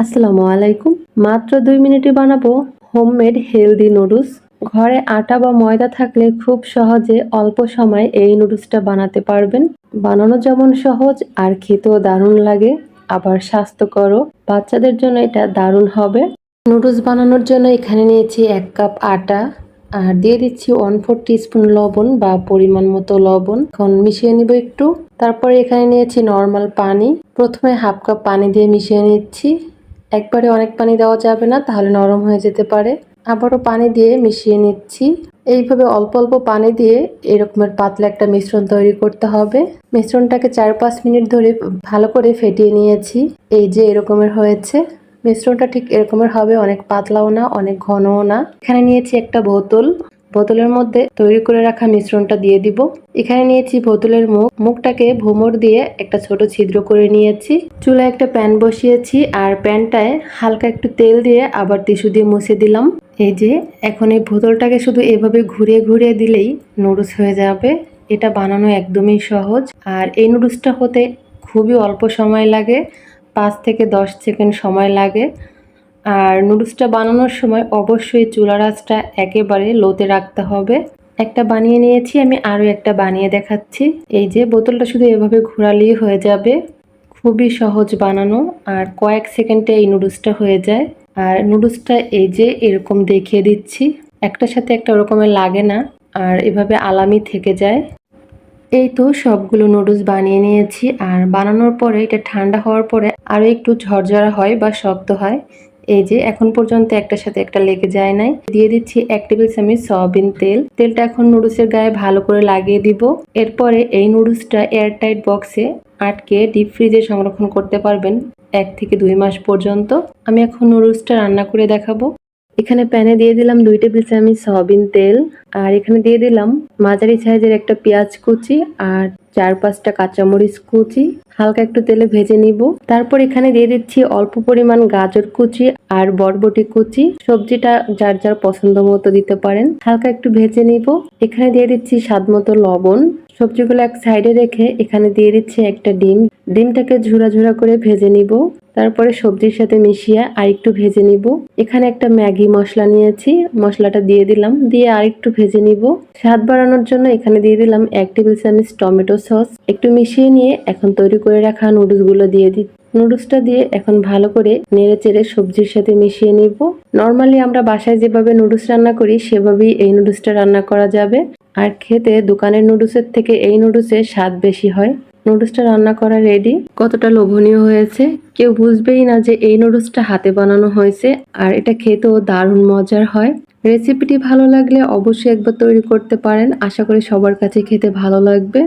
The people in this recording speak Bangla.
আসসালামু আলাইকুম। মাত্র ২ মিনিটে বানাবো হোমমেড হেলদি নুডলস। ঘরে আটা বা ময়দা থাকলে খুব সহজে অল্প সময়ে এই নুডলসটা বানাতে পারবেন। বানানো যেমন সহজ আর খেতেও দারুণ লাগে, আবার স্বাস্থ্যকরও। বাচ্চাদের জন্য এটা দারুণ হবে। নুডলস বানানোর জন্য এখানে নিয়েছি ১ কাপ আটা আর দিয়ে দিচ্ছি 1/4 টিস্পুন লবণ বা পরিমাণ মতো লবণ। এখন মিশিয়ে নিব একটু। তারপরে এখানে নিয়েছি নরমাল পানি। প্রথমে 1/2 কাপ পানি দিয়ে মিশিয়ে নিচ্ছি। একবারে অনেক পানি দেওয়া যাবে না, তাহলে নরম হয়ে যেতে পারে। আবারও পানি দিয়ে মিশিয়ে নিচ্ছি। এইভাবে অল্প অল্প পানি দিয়ে এরকমের পাতলা একটা মিশ্রণ তৈরি করতে হবে। মিশ্রণটাকে ৪-৫ মিনিট ধরে ভালো করে ফেটিয়ে নিয়েছি। এই যে এরকমের হয়েছে। মিশ্রণটা ঠিক এরকমের হবে, অনেক পাতলাও না অনেক ঘনও না। এখানে নিয়েছি একটা বোতল। বোতলের মধ্যে তৈরি করে রাখা মিশ্রণটা দিয়ে দিব। এখানে নিয়েছি বোতলের মুখটাকে ভোমর দিয়ে একটা ছোট ছিদ্র করে নিয়েছি। চুলায় একটা প্যান বসিয়েছি আর প্যানটায় হালকা একটু তেল দিয়ে আবার টিস্যু দিয়ে মুছে দিলাম। এই যে এখন এই বোতলটাকে শুধু এভাবে ঘুরিয়ে ঘুরিয়ে দিলেই নুডলস হয়ে যাবে। এটা বানানো একদমই সহজ আর এই নুডলসটা হতে খুবই অল্প সময় লাগে, 5 থেকে 10 সেকেন্ড সময় লাগে। আর নুডলসটা বানানোর সময় অবশ্যই চুলার আঁচটা একেবারে লোতে রাখতে হবে। একটা বানিয়ে নিয়েছি, আমি আরও একটা বানিয়ে দেখাচ্ছি। এই যে বোতলটা শুধু এভাবে ঘোরালেই হয়ে যাবে। খুবই সহজ বানানো আর কয়েক সেকেন্ডে এই নুডলসটা হয়ে যায়। আর নুডলসটা এই যে এরকম দেখিয়ে দিচ্ছি, একটার সাথে একটা ওরকমের লাগে না আর এভাবে আলামি থেকে যায়। এই তো সবগুলো নুডলস বানিয়ে নিয়েছি আর বানানোর পরে এটা ঠান্ডা হওয়ার পরে আরও একটু ঝরঝরা হয় বা শক্ত হয়। এই যে এখন পর্যন্ত একটার সাথে একটা লেগে যায় নাই। দিয়ে দিচ্ছি 1 টেবিল চামচ সয়াবিন তেল। তেলটা এখন নুডলসের গায়ে ভালো করে লাগিয়ে দিব। এরপরে এই নুডলসটা এয়ারটাইট বক্সে আটকে ডিপ ফ্রিজে সংরক্ষণ করতে পারবেন 1 থেকে 2 মাস পর্যন্ত। আমি এখন নুডলসটা রান্না করে দেখাবো। এখানে প্যানে দিয়ে দিলাম 2 টেবিল চামচ সয়াবিন তেল আর এখানে দিয়ে দিলাম মাঝারি সাইজের একটা পেঁয়াজ কুচি আর 4-5টা কাঁচামরিচ কুচি। হালকা একটু তেলে ভেজে নিব। তারপর এখানে দিয়ে দিচ্ছি অল্প পরিমাণ গাজর কুচি আর বরবটি কুচি। সবজিটা যার যার পছন্দ মতো দিতে পারেন। হালকা একটু ভেজে নিব। এখানে দিয়ে দিচ্ছি স্বাদ মতো লবণ। সবজিগুলো এক সাইডে রেখে এখানে দিয়ে দিচ্ছি একটা ডিম। ডিমটাকে ঝুরা ঝুরা করে ভেজে নিব। তারপরে সবজির সাথে মিশিয়ে আরেকটু ভেজে নিব। এখানে একটা ম্যাগি মশলা নিয়েছি, মশলাটা দিয়ে দিলাম, দিয়ে আরেকটু ভেজে নিব। স্বাদ বাড়ানোর জন্য এখানে দিয়ে দিলাম 1 টেবিল চামচ টমেটো সস। একটু মিশিয়ে নিয়ে এখন তৈরি করে রাখা নুডলসগুলো দিয়ে দিই। নুডলসটা দিয়ে এখন ভালো করে নেড়ে চেড়ে সবজির সাথে মিশিয়ে নিব। নর্মালি আমরা বাসায় যেভাবে নুডলস রান্না করি সেভাবেই এই নুডলসটা রান্না করা যাবে। আর খেতে দোকানের নুডলসের থেকে এই নুডলসের স্বাদ বেশি হয়। নুডলসটা রান্না করা রেডি। কতটা লোভনীয় হয়েছে, কেউ বুঝবেই না যে এই নুডলসটা হাতে বানানো হয়েছে। আর এটা খেতেও দারুণ মজার হয়। রেসিপিটি ভালো লাগলে অবশ্যই একবার তৈরি করতে পারেন। আশা করি সবার কাছে খেতে ভালো লাগবে।